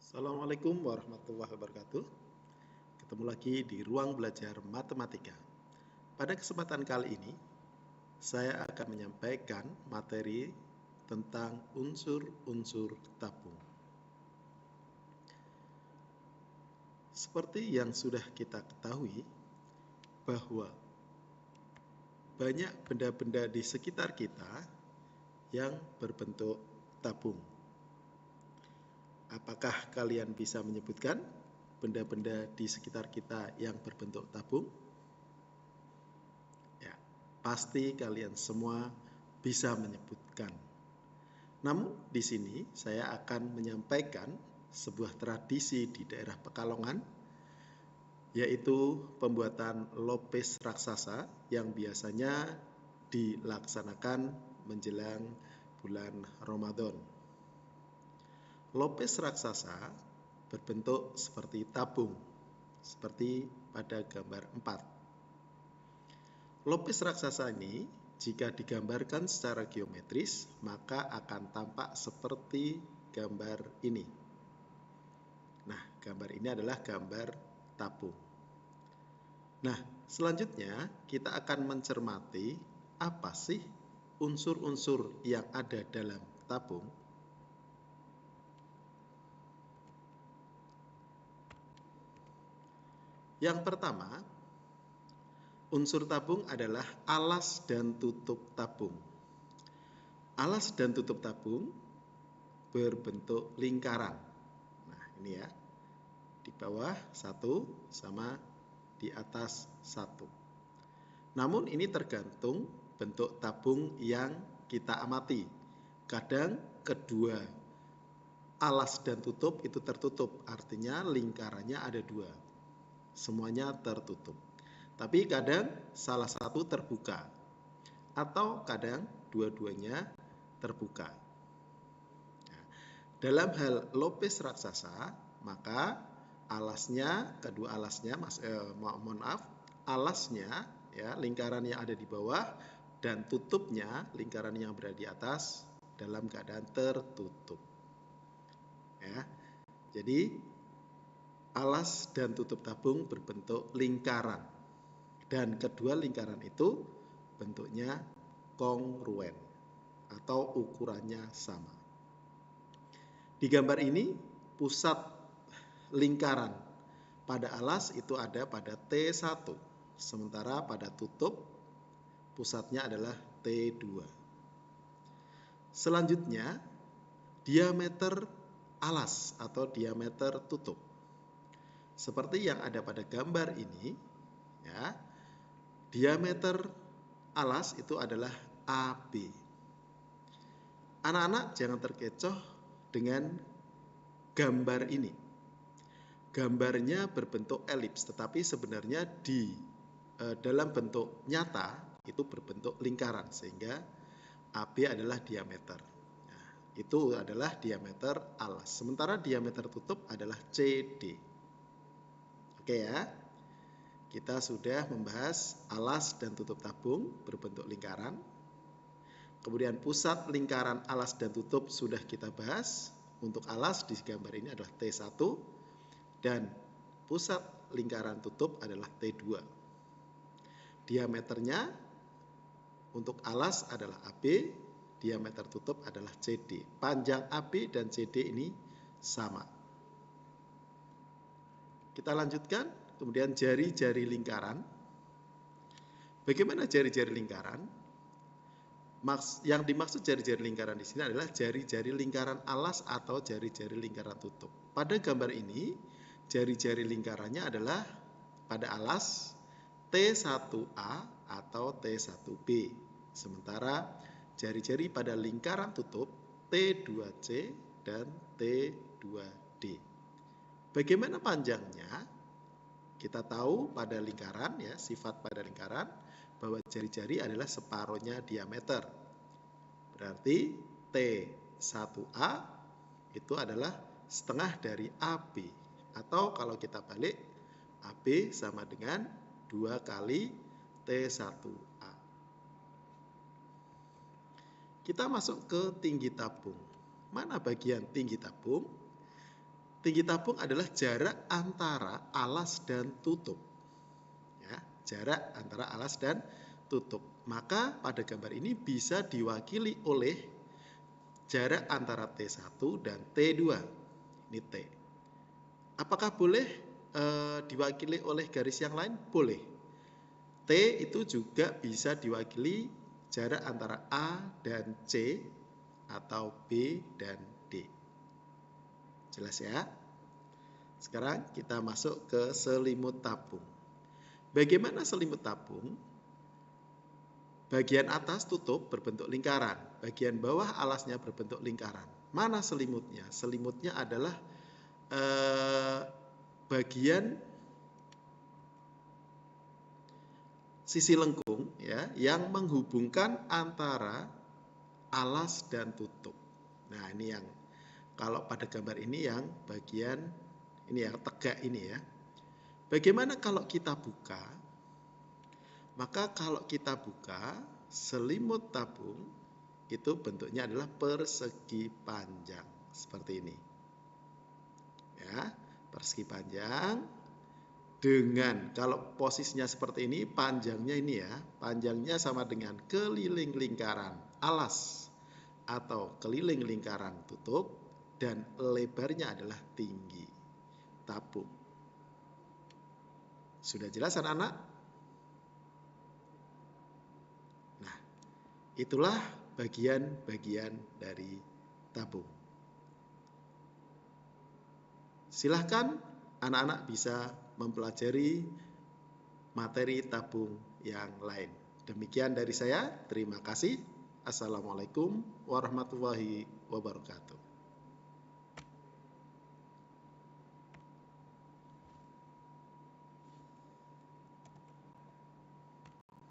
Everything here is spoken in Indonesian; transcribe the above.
Assalamualaikum warahmatullahi wabarakatuh. Ketemu lagi di ruang belajar matematika. Pada kesempatan kali ini, saya akan menyampaikan materi tentang unsur-unsur tabung. Seperti yang sudah kita ketahui, bahwa banyak benda-benda di sekitar kita yang berbentuk tabung. Apakah kalian bisa menyebutkan benda-benda di sekitar kita yang berbentuk tabung? Ya, pasti kalian semua bisa menyebutkan. Namun di sini saya akan menyampaikan sebuah tradisi di daerah Pekalongan, yaitu pembuatan lopes raksasa yang biasanya dilaksanakan menjelang bulan Ramadan. Lopes raksasa berbentuk seperti tabung, seperti pada gambar 4. Lopes raksasa ini jika digambarkan secara geometris, maka akan tampak seperti gambar ini. Nah, gambar ini adalah gambar tabung. Nah, selanjutnya kita akan mencermati apa sih unsur-unsur yang ada dalam tabung. Yang pertama, unsur tabung adalah alas dan tutup tabung. Alas dan tutup tabung berbentuk lingkaran. Nah, ini ya. Di bawah 1 sama di atas 1. Namun ini tergantung bentuk tabung yang kita amati. Kadang kedua alas dan tutup itu tertutup, artinya lingkarannya ada 2. Semuanya tertutup. Tapi kadang salah satu terbuka, atau kadang dua-duanya terbuka. Nah, dalam hal lopes raksasa, maka alasnya, kedua alasnya, alasnya, ya, lingkaran yang ada di bawah, dan tutupnya, lingkaran yang berada di atas, dalam keadaan tertutup. Ya, jadi alas dan tutup tabung berbentuk lingkaran, dan kedua lingkaran itu bentuknya kongruen atau ukurannya sama. Di gambar ini pusat lingkaran pada alas itu ada pada T1, sementara pada tutup pusatnya adalah T2. Selanjutnya, diameter alas atau diameter tutup. Seperti yang ada pada gambar ini, ya, diameter alas itu adalah AB. Anak-anak jangan terkecoh dengan gambar ini. Gambarnya berbentuk elips, tetapi sebenarnya di dalam bentuk nyata itu berbentuk lingkaran, sehingga AB adalah diameter. Nah, itu adalah diameter alas. Sementara diameter tutup adalah CD. Oke ya, kita sudah membahas alas dan tutup tabung berbentuk lingkaran. Kemudian pusat lingkaran alas dan tutup sudah kita bahas. Untuk alas di gambar ini adalah T1 dan pusat lingkaran tutup adalah T2. Diameternya untuk alas adalah AB, diameter tutup adalah CD. Panjang AB dan CD ini sama. Kita lanjutkan, kemudian jari-jari lingkaran. Bagaimana jari-jari lingkaran? Yang dimaksud jari-jari lingkaran di sini adalah jari-jari lingkaran alas atau jari-jari lingkaran tutup. Pada gambar ini, jari-jari lingkarannya adalah pada alas T1A atau T1B. Sementara jari-jari pada lingkaran tutup T2C dan T2D. Bagaimana panjangnya? Kita tahu pada lingkaran, ya, sifat pada lingkaran bahwa jari-jari adalah separuhnya diameter. Berarti T1A itu adalah setengah dari AB, atau kalau kita balik, AB sama dengan 2 kali T1A. Kita masuk ke tinggi tabung. Mana bagian tinggi tabung? Tinggi tabung adalah jarak antara alas dan tutup. Ya, jarak antara alas dan tutup. Maka pada gambar ini bisa diwakili oleh jarak antara T1 dan T2. Ini T. Apakah boleh diwakili oleh garis yang lain? Boleh. T itu juga bisa diwakili jarak antara A dan C atau B dan D. Jelas ya? Sekarang kita masuk ke selimut tabung. Bagaimana selimut tabung? Bagian atas tutup berbentuk lingkaran, bagian bawah alasnya berbentuk lingkaran. Mana selimutnya? Selimutnya adalah bagian sisi lengkung ya, yang menghubungkan antara alas dan tutup. Nah, ini yang kalau pada gambar ini yang bagian ini yang tegak ini ya. Bagaimana kalau kita buka? Maka kalau kita buka selimut tabung itu bentuknya adalah persegi panjang seperti ini. Ya, persegi panjang dengan kalau posisinya seperti ini, panjangnya ini ya, panjangnya sama dengan keliling lingkaran alas atau keliling lingkaran tutup dan lebarnya adalah tinggi tabung. Sudah jelas anak-anak? Itulah bagian-bagian dari tabung. Silahkan anak-anak bisa mempelajari materi tabung yang lain. Demikian dari saya, terima kasih. Assalamualaikum warahmatullahi wabarakatuh.